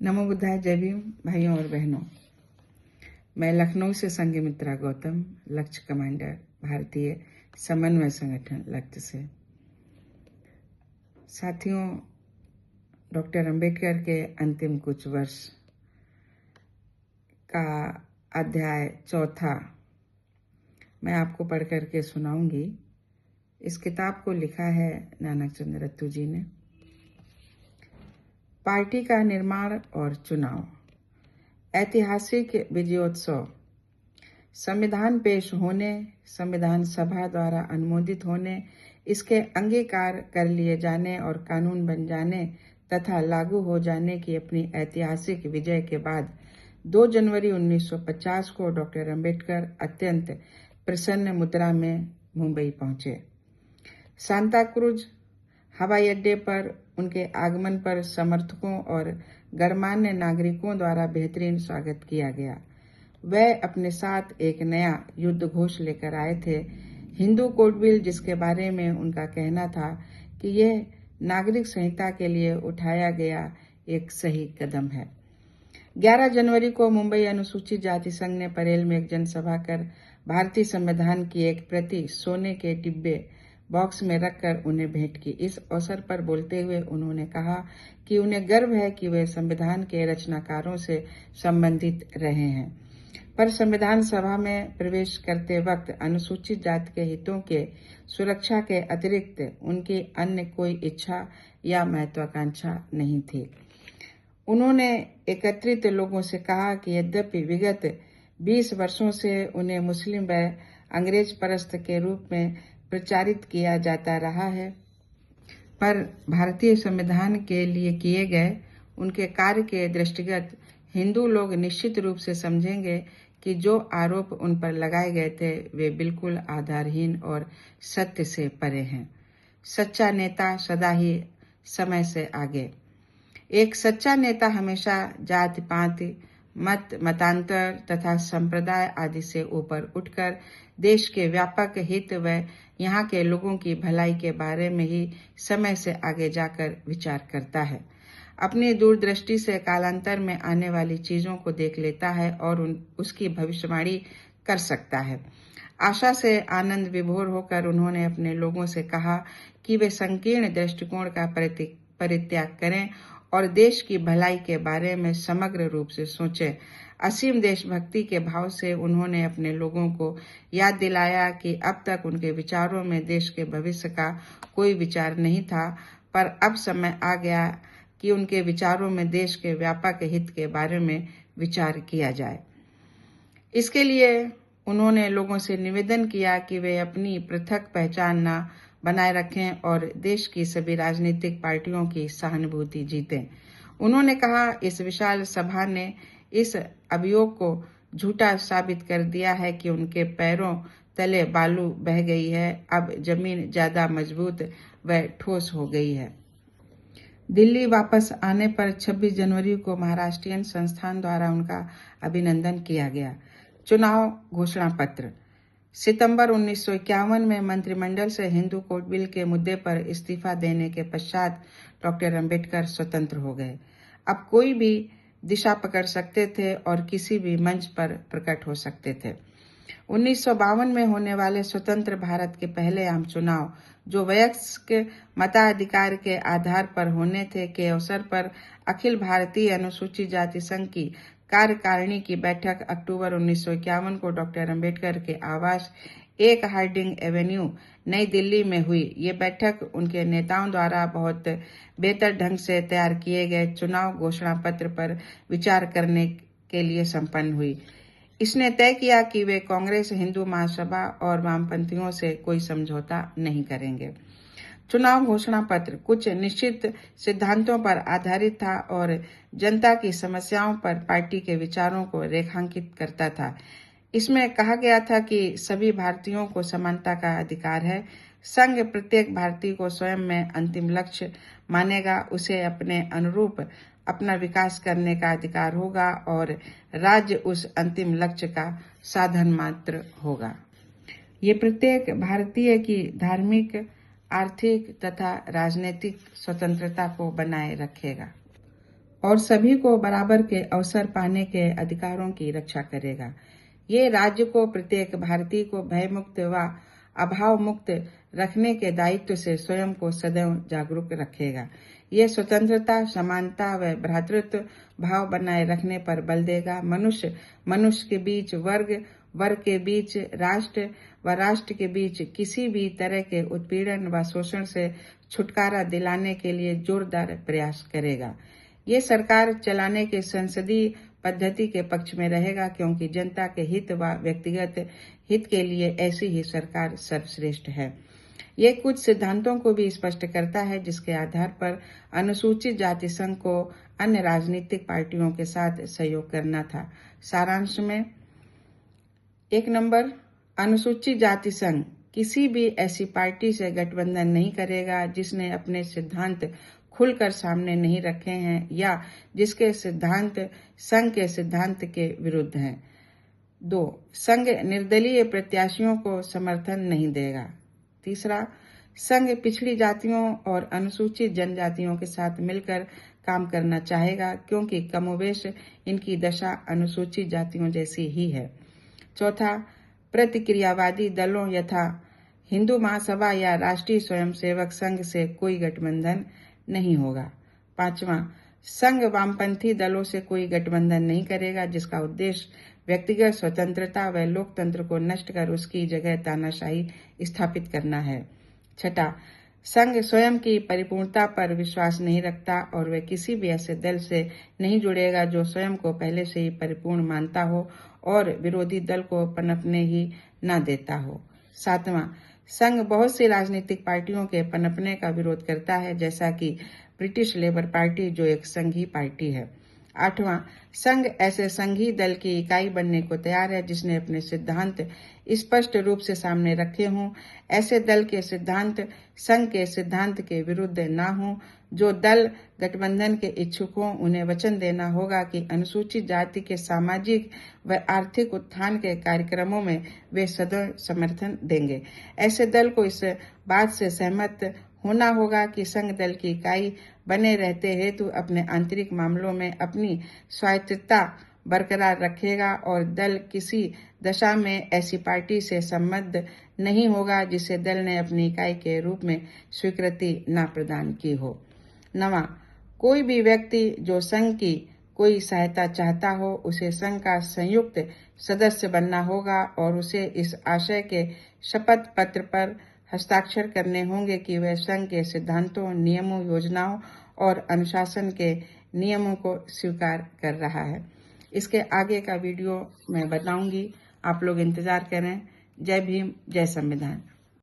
नमो बुद्धाय। जय भीम भाइयों और बहनों। मैं लखनऊ से संघमित्रा गौतम, लक्ष्य कमांडर, भारतीय समन्वय संगठन लक्ष्य से। साथियों, डॉक्टर अंबेडकर के अंतिम कुछ वर्ष का अध्याय चौथा मैं आपको पढ़ करके सुनाऊंगी। इस किताब को लिखा है नानक चंद्र रत्तू जी ने। पार्टी का निर्माण और चुनाव, ऐतिहासिक विजयोत्सव, संविधान पेश होने, संविधान सभा द्वारा अनुमोदित होने, इसके अंगीकार कर लिए जाने और कानून बन जाने तथा लागू हो जाने की अपनी ऐतिहासिक विजय के बाद 2 जनवरी 1950 को डॉक्टर अंबेडकर अत्यंत प्रसन्न मुद्रा में मुंबई पहुंचे। सांता क्रूज हवाई अड्डे पर उनके आगमन पर समर्थकों और गणमान्य नागरिकों द्वारा बेहतरीन स्वागत किया गया। वह अपने साथ एक नया युद्ध घोष लेकर आए थे, हिंदू कोड बिल, जिसके बारे में उनका कहना था कि यह नागरिक संहिता के लिए उठाया गया एक सही कदम है। 11 जनवरी को मुंबई अनुसूचित जाति संघ ने परेल में एक जनसभा कर भारतीय संविधान की एक प्रति सोने के डिब्बे बॉक्स में रखकर उन्हें भेंट की। इस अवसर पर बोलते हुए उन्होंने कहा कि उन्हें गर्व है कि वे संविधान के रचनाकारों से संबंधित रहे हैं, पर संविधान सभा में प्रवेश करते वक्त अनुसूचित जाति के हितों के सुरक्षा के अतिरिक्त उनकी अन्य कोई इच्छा या महत्वाकांक्षा नहीं थी। उन्होंने एकत्रित लोगों से कहा कि यद्यपि विगत 20 वर्षों से उन्हें मुस्लिम व अंग्रेज परस्त के रूप में प्रचारित किया जाता रहा है, पर भारतीय संविधान के लिए किए गए उनके कार्य के दृष्टिगत हिंदू लोग निश्चित रूप से समझेंगे कि जो आरोप उन पर लगाए गए थे वे बिल्कुल आधारहीन और सत्य से परे हैं। सच्चा नेता सदा ही समय से आगे। एक सच्चा नेता हमेशा जाति पाति, मत मतांतर तथा संप्रदाय आदि से ऊपर उठकर देश के व्यापक हित व यहाँ के लोगों की भलाई के बारे में ही समय से आगे जाकर विचार करता है। अपनी दूरदृष्टि से कालांतर में आने वाली चीजों को देख लेता है और उसकी भविष्यवाणी कर सकता है। आशा से आनंद विभोर होकर उन्होंने अपने लोगों से कहा कि वे संकीर्ण दृष्टिकोण का परित्याग करें और देश की भलाई के बारे में समग्र रूप से सोचें। असीम देशभक्ति के भाव से उन्होंने अपने लोगों को याद दिलाया कि अब तक उनके विचारों में देश के भविष्य का कोई विचार नहीं था, पर अब समय आ गया कि उनके विचारों में देश के व्यापक हित के बारे में विचार किया जाए। इसके लिए उन्होंने लोगों से निवेदन किया कि वे अपनी पृथक पहचान न बनाए रखें और देश की सभी राजनीतिक पार्टियों की सहानुभूति जीतें। उन्होंने कहा, इस विशाल सभा ने इस अभियोग को झूठा साबित कर दिया है कि उनके पैरों तले बालू बह गई है, अब जमीन ज्यादा मजबूत व ठोस हो गई है। दिल्ली वापस आने पर 26 जनवरी को महाराष्ट्रीयन संस्थान द्वारा उनका अभिनंदन किया गया। चुनाव घोषणा पत्र। सितंबर 1951 में मंत्रिमंडल से हिंदू कोड बिल के मुद्दे पर इस्तीफा देने के पश्चात डॉक्टर अंबेडकर स्वतंत्र हो गए। अब कोई भी दिशा पकड़ सकते थे और किसी भी मंच पर प्रकट हो सकते थे। 1952 में होने वाले स्वतंत्र भारत के पहले आम चुनाव, जो वयस्क मताधिकार के आधार पर होने थे, के अवसर पर अखिल भारतीय अनुसूचित जाति संघ की कार्यकारिणी की बैठक अक्टूबर 1951 को डॉक्टर अंबेडकर के आवास 1 हार्डिंग एवेन्यू नई दिल्ली में हुई। ये बैठक उनके नेताओं द्वारा बहुत बेहतर ढंग से तैयार किए गए चुनाव घोषणा पत्र पर विचार करने के लिए संपन्न हुई। इसने तय किया कि वे कांग्रेस, हिंदू महासभा और वामपंथियों से कोई समझौता नहीं करेंगे। चुनाव घोषणा पत्र कुछ निश्चित सिद्धांतों पर आधारित था और जनता की समस्याओं पर पार्टी के विचारों को रेखांकित करता था। इसमें कहा गया था कि सभी भारतीयों को समानता का अधिकार है। संघ प्रत्येक भारतीय को स्वयं में अंतिम लक्ष्य मानेगा, उसे अपने अनुरूप अपना विकास करने का अधिकार होगा और राज्य उस अंतिम लक्ष्य का साधन मात्र होगा। ये प्रत्येक भारतीय की धार्मिक, आर्थिक तथा राजनीतिक स्वतंत्रता को बनाए रखेगा। और सभी को बराबर के अवसर पाने के अधिकारों की रक्षा करेगा। ये राज्य को, प्रत्येक भारतीय को भयमुक्त व अभाव मुक्त रखने के दायित्व से स्वयं को सदैव जागरूक रखेगा। ये स्वतंत्रता, समानता व भ्रातृत्व भाव बनाए रखने पर बल देगा। मनुष्य के बीच, वर्ग के बीच, राष्ट्र व राष्ट्र के बीच किसी भी तरह के उत्पीड़न व शोषण से छुटकारा दिलाने के लिए जोरदार प्रयास करेगा। ये सरकार चलाने के संसदीय पद्धति के पक्ष में रहेगा, क्योंकि जनता के हित व व्यक्तिगत हित के लिए ऐसी ही सरकार सर्वश्रेष्ठ है। ये कुछ सिद्धांतों को भी स्पष्ट करता है, जिसके आधार पर अनुसूचित जाति संघ को अन्य राजनीतिक पार्टियों के साथ सहयोग करना था। सारांश में 1 नंबर, अनुसूचित जाति संघ किसी भी ऐसी पार्टी से गठबंधन नहीं करेगा जिसने अपने सिद्धांत खुलकर सामने नहीं रखे हैं या जिसके सिद्धांत संघ के सिद्धांत के विरुद्ध हैं। 2, संघ निर्दलीय प्रत्याशियों को समर्थन नहीं देगा। तीसरा, संघ पिछड़ी जातियों और अनुसूचित जनजातियों के साथ मिलकर काम करना चाहेगा, क्योंकि कमोबेश इनकी दशा अनुसूचित जातियों जैसी ही है। चौथा, प्रतिक्रियावादी दलों यथा हिंदू महासभा या राष्ट्रीय स्वयंसेवक संघ से कोई गठबंधन नहीं होगा। 5वां, संघ वामपंथी दलों से कोई गठबंधन नहीं करेगा जिसका उद्देश्य व्यक्तिगत स्वतंत्रता व लोकतंत्र को नष्ट कर उसकी जगह तानाशाही स्थापित करना है। 6, संघ स्वयं की परिपूर्णता पर विश्वास नहीं रखता और वह किसी भी ऐसे दल से नहीं जुड़ेगा जो स्वयं को पहले से ही परिपूर्ण मानता हो और विरोधी दल को पनपने ही न देता हो। 7वां, संघ बहुत सी राजनीतिक पार्टियों के पनपने का विरोध करता है, जैसा कि ब्रिटिश लेबर पार्टी जो एक संघीय पार्टी है। 8वां, संघ ऐसे संघीय दल की इकाई बनने को तैयार है जिसने अपने सिद्धांत स्पष्ट रूप से सामने रखे हों। ऐसे दल के सिद्धांत संघ के सिद्धांत के विरुद्ध न हों। जो दल गठबंधन के इच्छुक हों उन्हें वचन देना होगा कि अनुसूचित जाति के सामाजिक व आर्थिक उत्थान के कार्यक्रमों में वे सदैव समर्थन देंगे। ऐसे दल को इस बात से सहमत होना होगा कि संघ दल की इकाई बने रहते हेतु अपने आंतरिक मामलों में अपनी स्वायत्तता बरकरार रखेगा और दल किसी दशा में ऐसी पार्टी से संबद्ध नहीं होगा जिसे दल ने अपनी इकाई के रूप में स्वीकृति न प्रदान की हो। 9वां, कोई भी व्यक्ति जो संघ की कोई सहायता चाहता हो उसे संघ का संयुक्त सदस्य बनना होगा और उसे इस आशय के शपथ पत्र पर हस्ताक्षर करने होंगे कि वह संघ के सिद्धांतों, नियमों, योजनाओं और अनुशासन के नियमों को स्वीकार कर रहा है। इसके आगे का वीडियो मैं बताऊंगी, आप लोग इंतजार करें। जय भीम, जय संविधान।